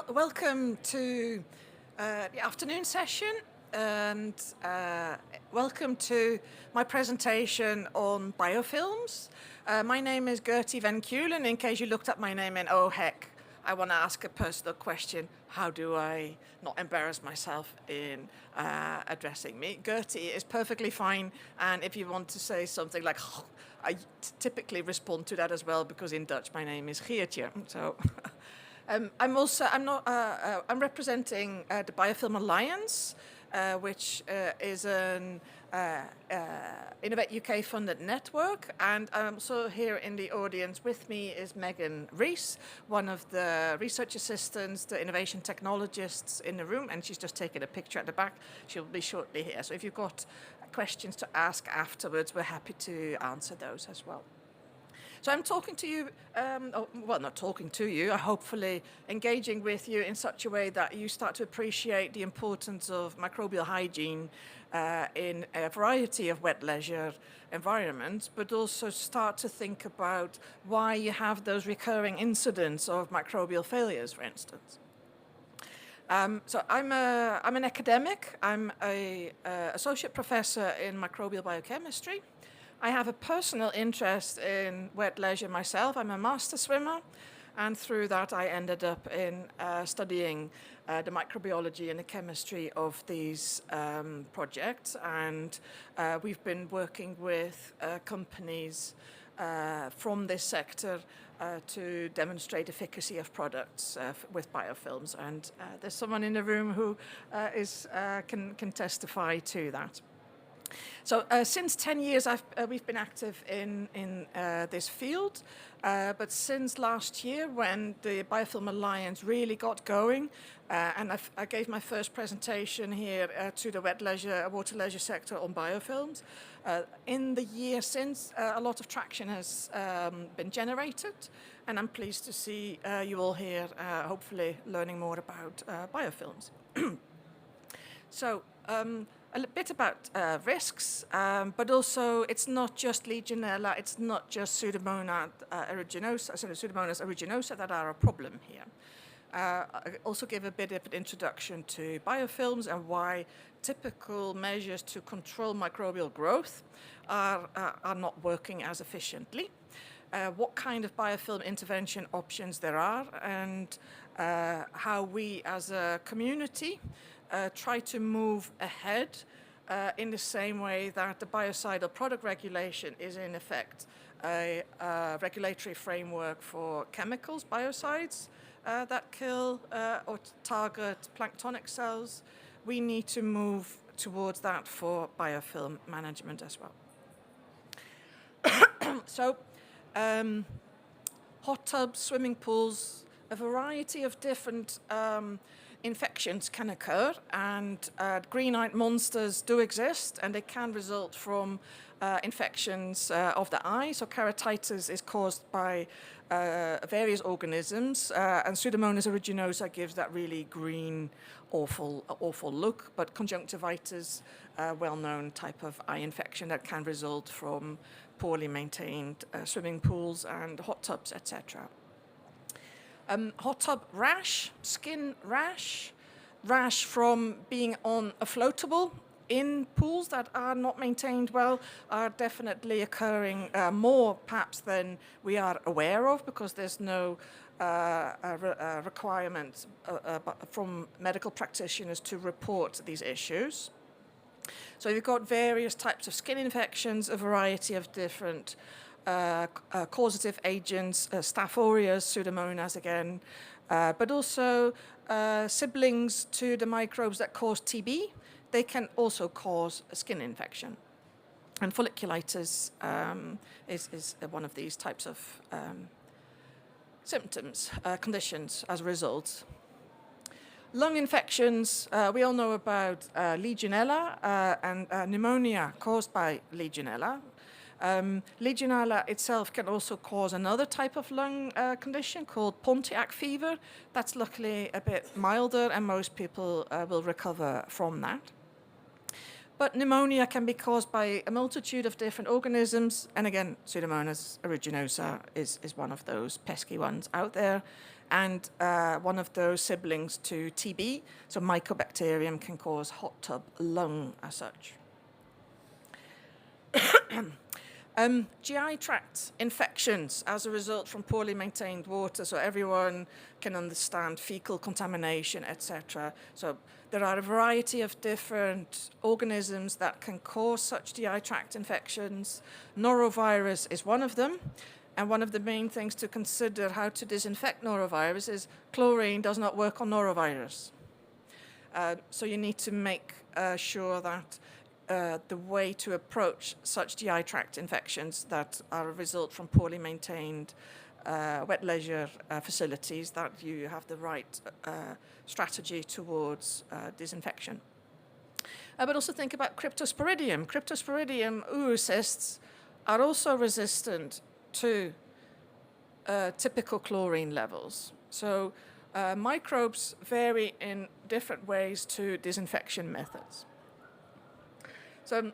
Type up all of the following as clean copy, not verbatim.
Welcome to the afternoon session, and welcome to my presentation on biofilms. My name is Geertje van Keulen. In case you looked up my name and, oh heck, I want to ask a personal question, how do I not embarrass myself in addressing me? Geertje is perfectly fine, and if you want to say something like, I typically respond to that as well, because in Dutch my name is Geertje. So. I'm representing the Biofilm Alliance, which is an Innovate UK funded network, and I'm also here in the audience with me is Megan Rees, one of the research assistants, the innovation technologists in the room, and she's just taken a picture at the back. She'll be shortly here. So if you've got questions to ask afterwards, we're happy to answer those as well. So I'm talking to you, not talking to you, hopefully engaging with you in such a way that you start to appreciate the importance of microbial hygiene in a variety of wet leisure environments, but also start to think about why you have those recurring incidents of microbial failures, for instance. So I'm an academic. I'm an associate professor in microbial biochemistry. I have a personal interest in wet leisure myself. I'm a master swimmer, and through that I ended up in studying the microbiology and the chemistry of these projects, and we've been working with companies from this sector to demonstrate efficacy of products with biofilms, and there's someone in the room who can testify to that. So since 10 years, we've been active in this field, but since last year, when the Biofilm Alliance really got going, and I gave my first presentation here to the water leisure sector on biofilms. In the year since, a lot of traction has been generated, and I'm pleased to see you all here, hopefully learning more about biofilms. So. A bit about risks, but also it's not just Legionella, it's not just Pseudomonas aeruginosa that are a problem here. I'll also give a bit of an introduction to biofilms and why typical measures to control microbial growth are not working as efficiently. What kind of biofilm intervention options there are, and how we as a community try to move ahead in the same way that the biocidal product regulation is in effect a regulatory framework for chemicals, biocides, that kill or target planktonic cells. We need to move towards that for biofilm management as well. So, hot tubs, swimming pools, a variety of different infections can occur, and green-eyed monsters do exist, and they can result from infections of the eye. So keratitis is caused by various organisms, and Pseudomonas aeruginosa gives that really green, awful look. But conjunctivitis, well-known type of eye infection that can result from poorly maintained swimming pools and hot tubs, etc. Hot tub rash, skin rash, rash from being on a floatable in pools that are not maintained well are definitely occurring more perhaps than we are aware of, because there's no requirement from medical practitioners to report these issues. So you've got various types of skin infections, a variety of different causative agents, Staph aureus, Pseudomonas again, but also siblings to the microbes that cause TB. They can also cause a skin infection. And folliculitis is one of these types of symptoms, conditions as a result. Lung infections, we all know about Legionella and pneumonia caused by Legionella. Legionella itself can also cause another type of lung condition called Pontiac fever. That's luckily a bit milder, and most people will recover from that. But pneumonia can be caused by a multitude of different organisms. And again, Pseudomonas aeruginosa is one of those pesky ones out there. And one of those siblings to TB. So Mycobacterium can cause hot tub lung as such. GI tract infections as a result from poorly maintained water, so everyone can understand fecal contamination, etc. So there are a variety of different organisms that can cause such GI tract infections. Norovirus is one of them, and one of the main things to consider how to disinfect norovirus is chlorine does not work on norovirus. So you need to make sure that the way to approach such GI tract infections that are a result from poorly maintained wet leisure facilities, that you have the right strategy towards disinfection. But also think about Cryptosporidium. Cryptosporidium oocysts are also resistant to typical chlorine levels. So microbes vary in different ways to disinfection methods. So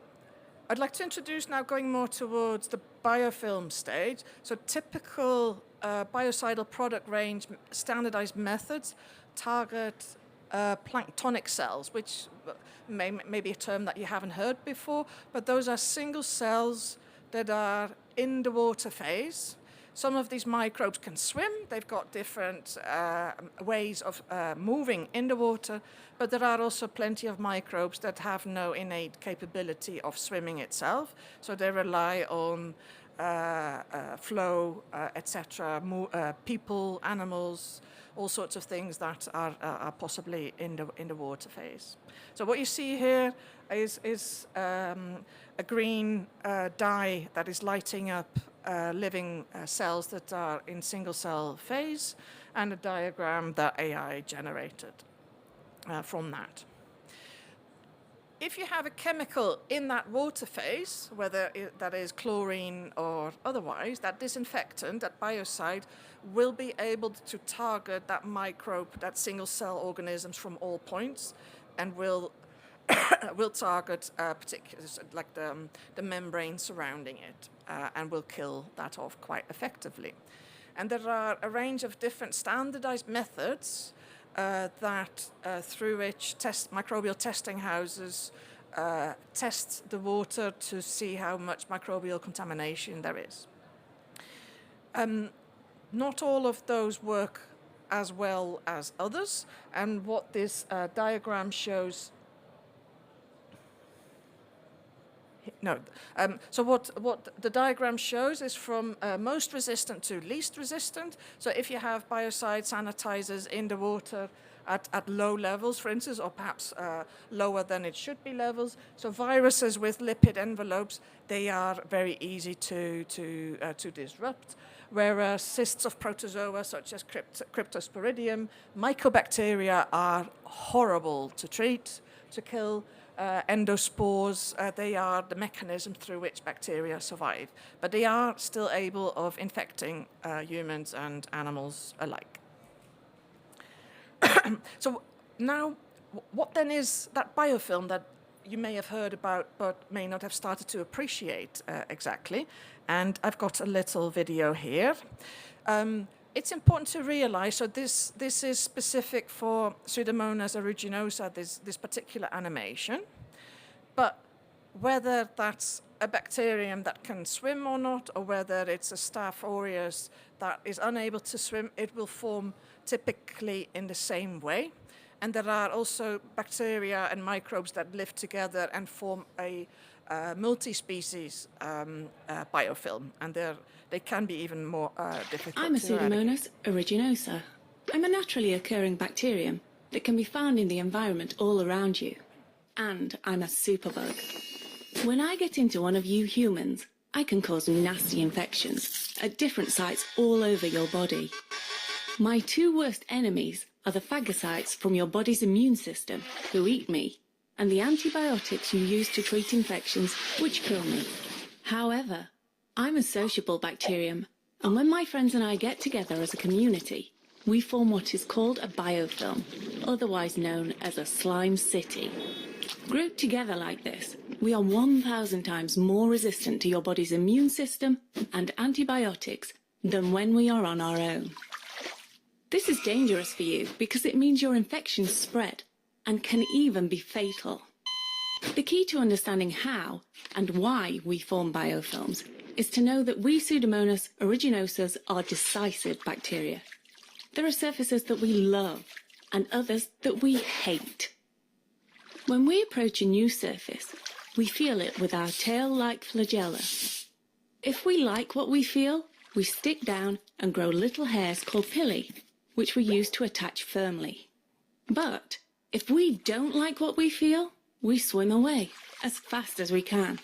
I'd like to introduce now, going more towards the biofilm stage. So typical biocidal product range standardized methods target planktonic cells, which may be a term that you haven't heard before, but those are single cells that are in the water phase. Some of these microbes can swim. They've got different ways of moving in the water, but there are also plenty of microbes that have no innate capability of swimming itself. So they rely on flow, etc., people, animals, all sorts of things that are possibly in the water phase. So what you see here is a green dye that is lighting up living cells that are in single cell phase, and a diagram that AI generated from that. If you have a chemical in that water phase, whether that is chlorine or otherwise, that disinfectant, that biocide, will be able to target that microbe, that single cell organisms from all points, and will target particulars like the membrane surrounding it, and will kill that off quite effectively. And there are a range of different standardized methods through which microbial testing houses test the water to see how much microbial contamination there is. Not all of those work as well as others, and what this diagram shows. So what the diagram shows is from most resistant to least resistant. So if you have biocide sanitizers in the water at low levels, for instance, or perhaps lower than it should be levels, so viruses with lipid envelopes, they are very easy to disrupt. Whereas cysts of protozoa, such as Cryptosporidium, mycobacteria are horrible to treat, to kill. Endospores, they are the mechanism through which bacteria survive, but they are still able of infecting humans and animals alike. So now, what then is that biofilm that you may have heard about but may not have started to appreciate exactly? And I've got a little video here. It's important to realize, so this is specific for Pseudomonas aeruginosa, this particular animation, but whether that's a bacterium that can swim or not, or whether it's a Staph aureus that is unable to swim, it will form typically in the same way. And there are also bacteria and microbes that live together and form a multi-species biofilm, and they can be even more difficult to eradicate. I'm a Pseudomonas aeruginosa. I'm a naturally occurring bacterium that can be found in the environment all around you. And I'm a superbug. When I get into one of you humans, I can cause nasty infections at different sites all over your body. My two worst enemies are the phagocytes from your body's immune system, who eat me, and the antibiotics you use to treat infections, which kill me. However, I'm a sociable bacterium, and when my friends and I get together as a community, we form what is called a biofilm, otherwise known as a slime city. Grouped together like this, we are 1,000 times more resistant to your body's immune system and antibiotics than when we are on our own. This is dangerous for you because it means your infections spread and can even be fatal. The key to understanding how and why we form biofilms is to know that we Pseudomonas aeruginosus are decisive bacteria. There are surfaces that we love and others that we hate. When we approach a new surface, we feel it with our tail-like flagella. If we like what we feel, we stick down and grow little hairs called pili, which we use to attach firmly. But if we don't like what we feel, we swim away as fast as we can.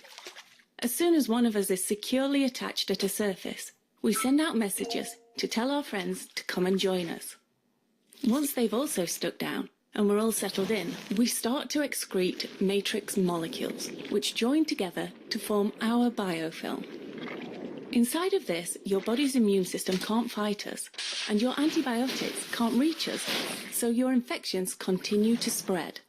As soon as one of us is securely attached at a surface, we send out messages to tell our friends to come and join us. Once they've also stuck down and we're all settled in, we start to excrete matrix molecules, which join together to form our biofilm. Inside of this, your body's immune system can't fight us, and your antibiotics can't reach us, so your infections continue to spread.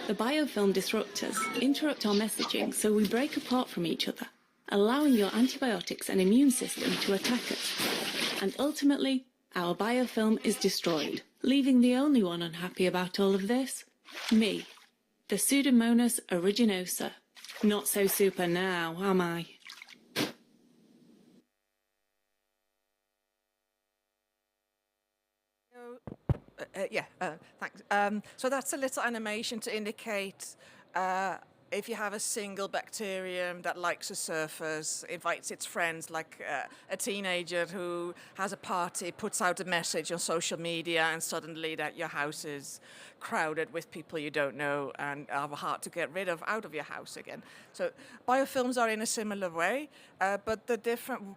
The biofilm disruptors interrupt our messaging, so we break apart from each other, allowing your antibiotics and immune system to attack us. And ultimately, our biofilm is destroyed, leaving the only one unhappy about all of this, me, the Pseudomonas aeruginosa. Not so super now, am I? Thanks. So that's a little animation to indicate if you have a single bacterium that likes a surface, invites its friends, like a teenager who has a party, puts out a message on social media, and suddenly that your house is crowded with people you don't know and are hard to get rid of out of your house again. So biofilms are in a similar way, but the different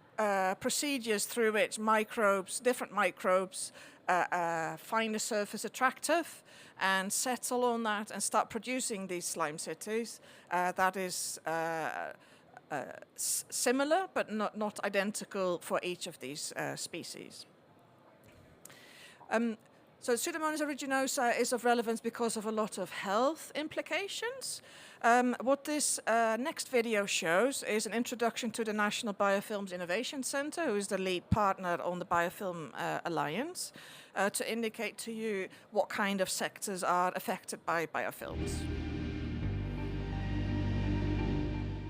procedures through which different microbes find a surface attractive and settle on that and start producing these slime cities. That is similar but not identical for each of these species. So Pseudomonas aeruginosa is of relevance because of a lot of health implications. What this next video shows is an introduction to the National Biofilms Innovation Centre, who is the lead partner on the Biofilm Alliance, to indicate to you what kind of sectors are affected by biofilms.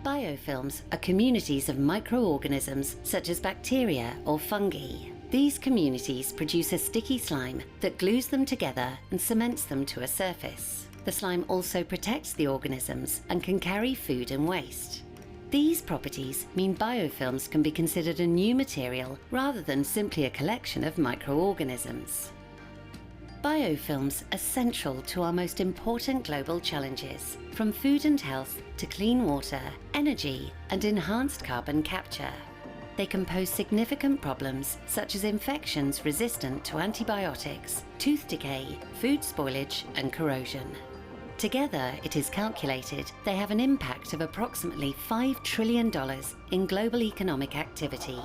Biofilms are communities of microorganisms such as bacteria or fungi. These communities produce a sticky slime that glues them together and cements them to a surface. The slime also protects the organisms and can carry food and waste. These properties mean biofilms can be considered a new material rather than simply a collection of microorganisms. Biofilms are central to our most important global challenges, from food and health to clean water, energy, and enhanced carbon capture. They can pose significant problems such as infections resistant to antibiotics, tooth decay, food spoilage, and corrosion. Together, it is calculated they have an impact of approximately $5 trillion in global economic activity.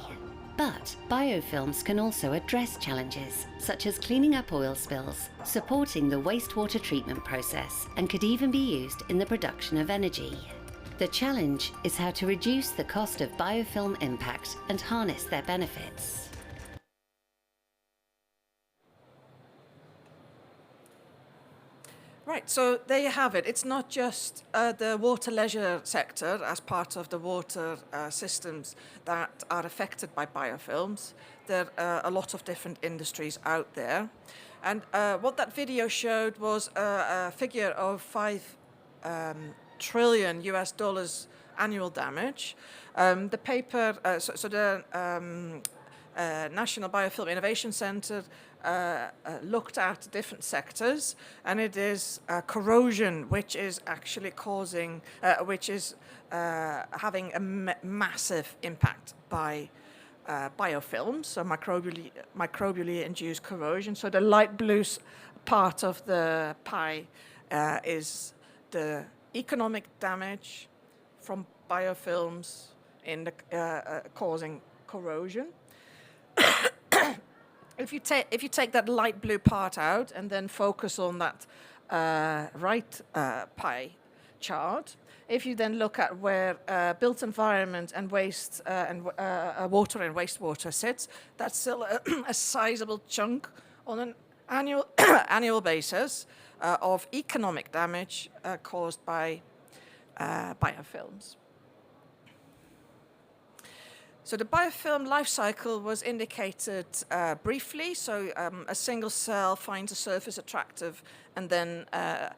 But biofilms can also address challenges such as cleaning up oil spills, supporting the wastewater treatment process, and could even be used in the production of energy. The challenge is how to reduce the cost of biofilm impact and harness their benefits. Right, so there you have it. It's not just the water leisure sector as part of the water systems that are affected by biofilms. There are a lot of different industries out there. And what that video showed was a figure of $5 trillion US dollars annual damage. The paper, the National Biofilm Innovation Centre looked at different sectors, and it is corrosion which is actually causing, having a massive impact by biofilms, so microbially induced corrosion. So the light blue part of the pie is the economic damage from biofilms in the causing corrosion. If you take that light blue part out and then focus on that right pie, chart, if you then look at where built environment and waste water and wastewater sits, that's still a sizable chunk on an annual basis of economic damage caused by biofilms. So the biofilm life cycle was indicated briefly. So a single cell finds a surface attractive, and then a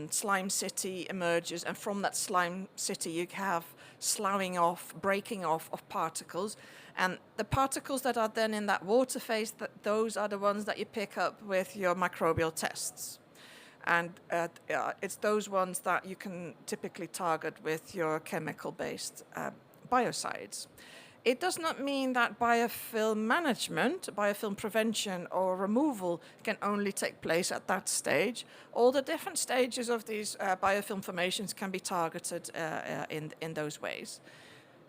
slime city emerges. And from that slime city, you have sloughing off, breaking off of particles. And the particles that are then in that water phase, those are the ones that you pick up with your microbial tests. And it's those ones that you can typically target with your chemical-based biocides. It does not mean that biofilm management, biofilm prevention or removal can only take place at that stage. All the different stages of these biofilm formations can be targeted in those ways.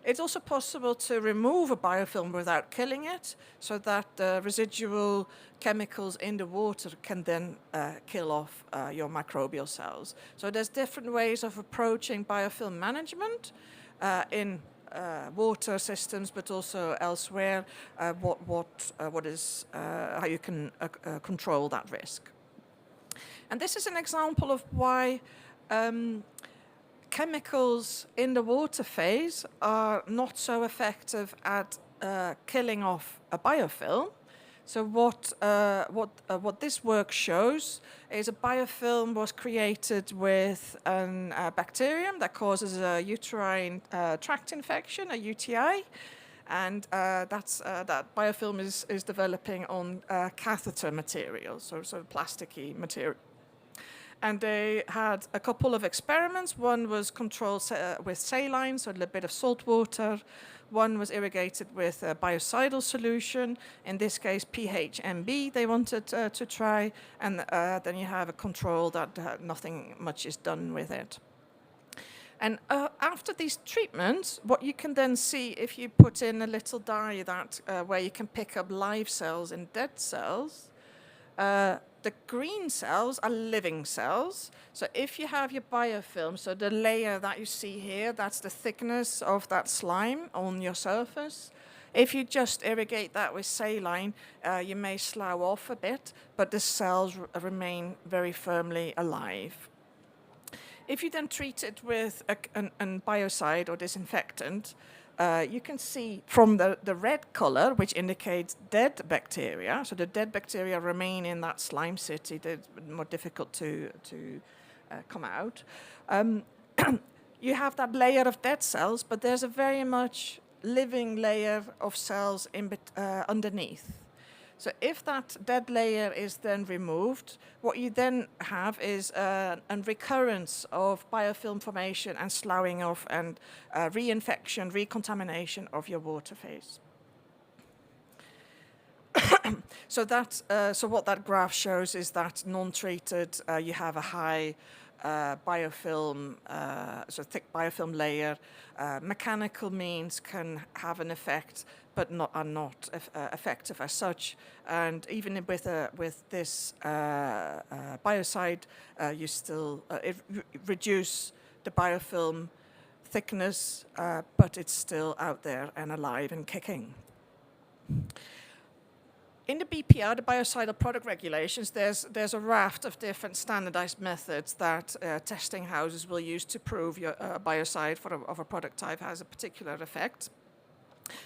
It's also possible to remove a biofilm without killing it, so that the residual chemicals in the water can then kill off your microbial cells. So there's different ways of approaching biofilm management in water systems, but also elsewhere. What is how you can control that risk. And this is an example of why chemicals in the water phase are not so effective at killing off a biofilm. So what this work shows is a biofilm was created with a bacterium that causes a uterine tract infection, a UTI, and that biofilm is developing on catheter material, so plasticky material. And they had a couple of experiments. One was controlled with saline, so a little bit of salt water. One was irrigated with a biocidal solution, in this case PHMB they wanted to try, and then you have a control that nothing much is done with it. And after these treatments, what you can then see if you put in a little dye that where you can pick up live cells and dead cells, the green cells are living cells. So if you have your biofilm, so the layer that you see here, that's the thickness of that slime on your surface. If you just irrigate that with saline, you may slough off a bit, but the cells remain very firmly alive. If you then treat it with a biocide or disinfectant, you can see from the red color, which indicates dead bacteria, so the dead bacteria remain in that slime city, they're more difficult to come out. You have that layer of dead cells, but there's a very much living layer of cells underneath. So if that dead layer is then removed, what you then have is a recurrence of biofilm formation and sloughing off and reinfection, recontamination of your water phase. So what that graph shows is that non-treated, you have a high biofilm, so thick biofilm layer. Mechanical means can have an effect, but are not effective as such. And even with this biocide, you still reduce the biofilm thickness, but it's still out there and alive and kicking. In the BPR, the biocidal product regulations, there's a raft of different standardized methods that testing houses will use to prove your biocide of a product type has a particular effect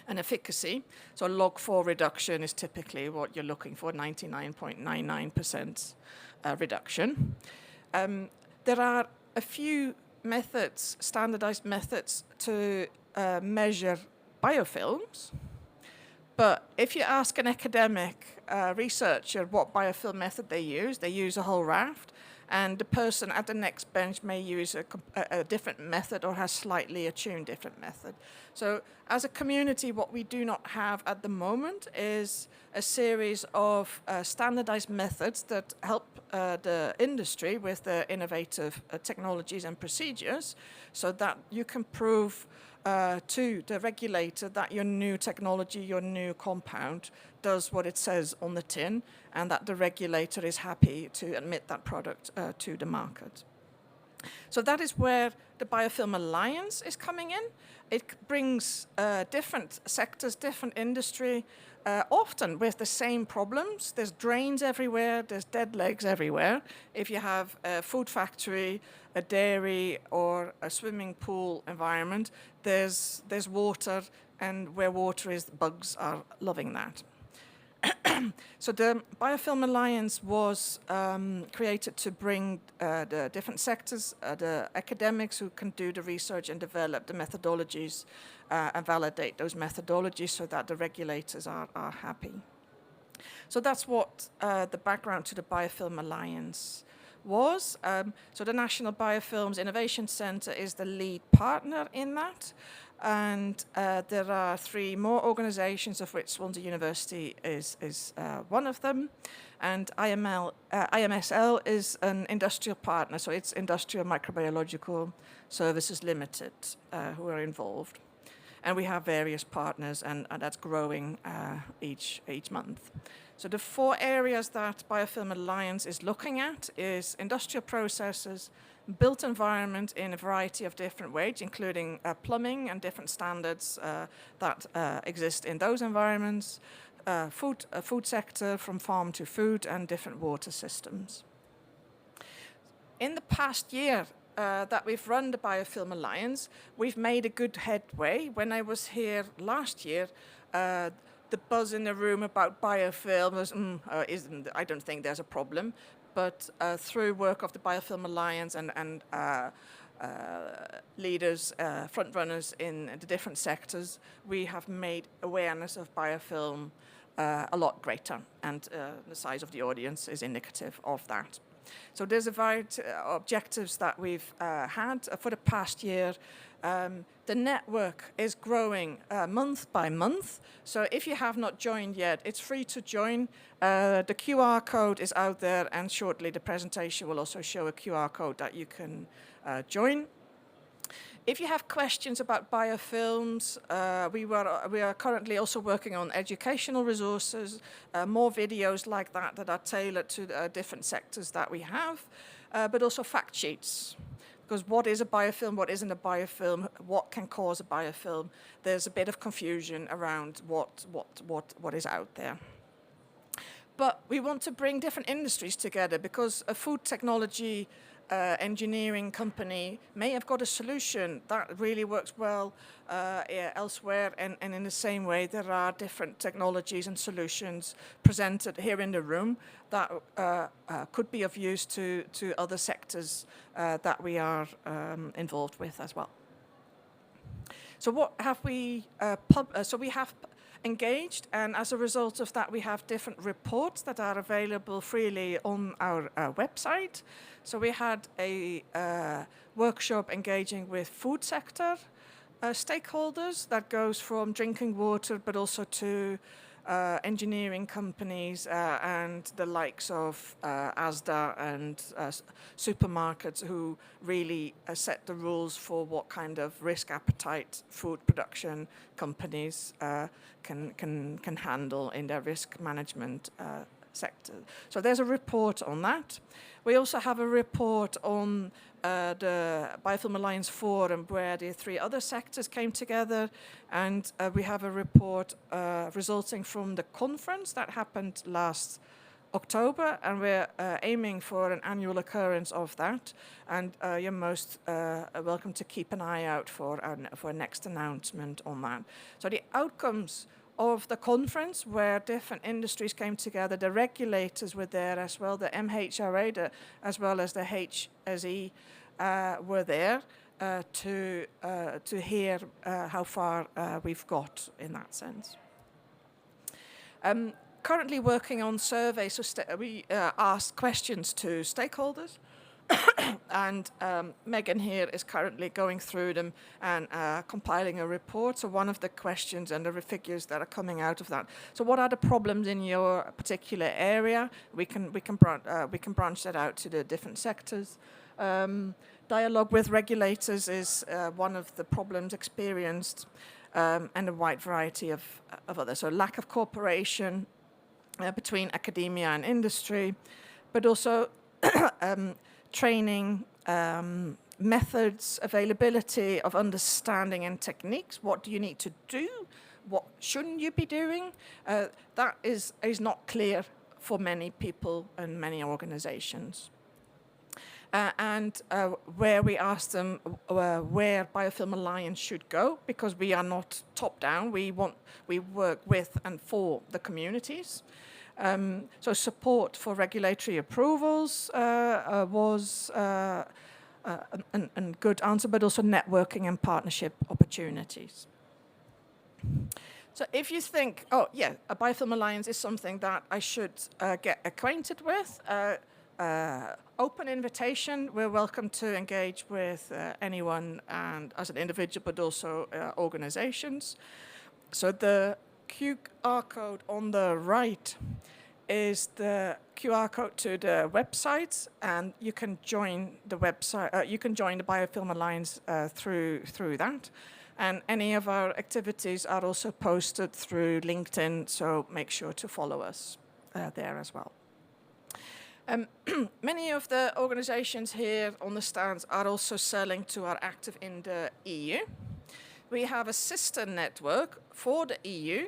and efficacy. So log4 reduction is typically what you're looking for, 99.99% reduction. There are a few methods, standardized methods to measure biofilms. But if you ask an academic researcher what biofilm method they use a whole raft, and the person at the next bench may use a different method or has slightly attuned different method. So as a community, what we do not have at the moment is a series of standardized methods that help the industry with the innovative technologies and procedures so that you can prove to the regulator that your new technology, your new compound does what it says on the tin, and that the regulator is happy to admit that product to the market. So that is where the Biofilm Alliance is coming in. It brings different sectors, different industry, often with the same problems. There's drains everywhere, there's dead legs everywhere. If you have a food factory, a dairy, or a swimming pool environment, there's water, and where water is, bugs are loving that. So the Biofilm Alliance was created to bring the different sectors, the academics who can do the research and develop the methodologies and validate those methodologies so that the regulators are happy. So that's what the background to the Biofilm Alliance was. So the National Biofilms Innovation Centre is the lead partner in that. And there are 3 more organizations, of which Swansea University is one of them. And IMSL is an industrial partner, so it's Industrial Microbiological Services Limited who are involved. And we have various partners, and that's growing each month. So the 4 areas that Biofilm Alliance is looking at is industrial processes, built environment in a variety of different ways, including plumbing and different standards that exist in those environments, food sector from farm to food, and different water systems. In the past year that we've run the Biofilm Alliance, we've made a good headway. When I was here last year, the buzz in the room about biofilm was, I don't think there's a problem. But through work of the Biofilm Alliance and leaders, front runners in the different sectors, we have made awareness of biofilm a lot greater, and the size of the audience is indicative of that. So there's a variety of objectives that we've had for the past year. The network is growing month by month. So if you have not joined yet, it's free to join. The QR code is out there, and shortly the presentation will also show a QR code that you can join. If you have questions about biofilms, we are currently also working on educational resources, more videos like that are tailored to the different sectors that we have, but also fact sheets. Because what is a biofilm, what isn't a biofilm, what can cause a biofilm? There's a bit of confusion around what is out there. But we want to bring different industries together, because a food technology engineering company may have got a solution that really works well elsewhere, and in the same way there are different technologies and solutions presented here in the room that could be of use to other sectors that we are involved with as well. So what have we so we have engaged, and as a result of that we have different reports that are available freely on our website. So we had a workshop engaging with food sector stakeholders that goes from drinking water but also to engineering companies and the likes of Asda and supermarkets who really set the rules for what kind of risk appetite food production companies can handle in their risk management sector. So there's a report on that. We also have a report on the Biofilm Alliance Forum, where the 3 other sectors came together, and we have a report resulting from the conference that happened last October, and we're aiming for an annual occurrence of that, and you're most welcome to keep an eye out for a next announcement on that. So the outcomes of the conference, where different industries came together, the regulators were there as well, the MHRA as well as the HSE were there to hear how far we've got in that sense. Currently working on surveys, so we ask questions to stakeholders, and Megan here is currently going through them and compiling a report. So one of the questions and the figures that are coming out of that. So what are the problems in your particular area? We can branch that out to the different sectors. Dialogue with regulators is one of the problems experienced, and a wide variety of others. So lack of cooperation between academia and industry, but also training, methods, availability of understanding and techniques. What do you need to do? What shouldn't you be doing? That is not clear for many people and many organizations. And where we asked them where Biofilm Alliance should go, because we are not top-down, we work with and for the communities. So support for regulatory approvals was a good answer, but also networking and partnership opportunities. So if you think, oh yeah, a Biofilm Alliance is something that I should get acquainted with, open invitation. We're welcome to engage with anyone, and as an individual, but also organizations. So the QR code on the right is the QR code to the website, and you can join the website. You can join the Biofilm Alliance through that. And any of our activities are also posted through LinkedIn, so make sure to follow us there as well. Many of the organizations here on the stands are also selling to are active in the EU. We have a sister network for the EU,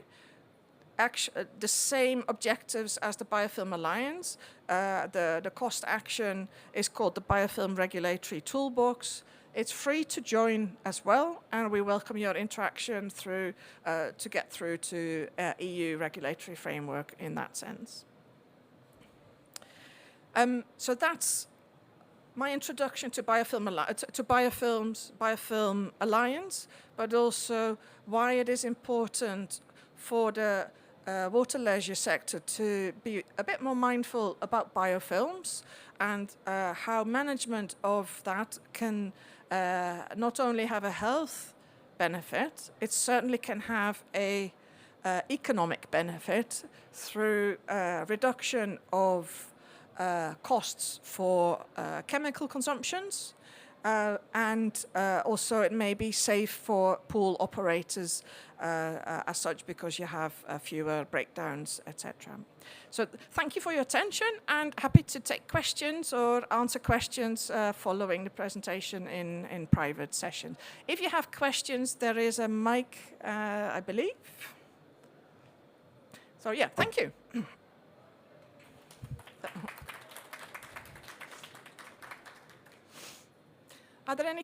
the same objectives as the Biofilm Alliance. The cost action is called the Biofilm Regulatory Toolbox. It's free to join as well, and we welcome your interaction through to get through to EU regulatory framework in that sense. So that's my introduction to Biofilm Alliance, but also why it is important for the water leisure sector to be a bit more mindful about biofilms, and how management of that can not only have a health benefit, it certainly can have a economic benefit through reduction of costs for chemical consumptions, and also it may be safe for pool operators as such, because you have fewer breakdowns, etc. So thank you for your attention, and happy to take questions or answer questions following the presentation in private session. If you have questions, there is a mic, I believe. So yeah, thank you. Are there any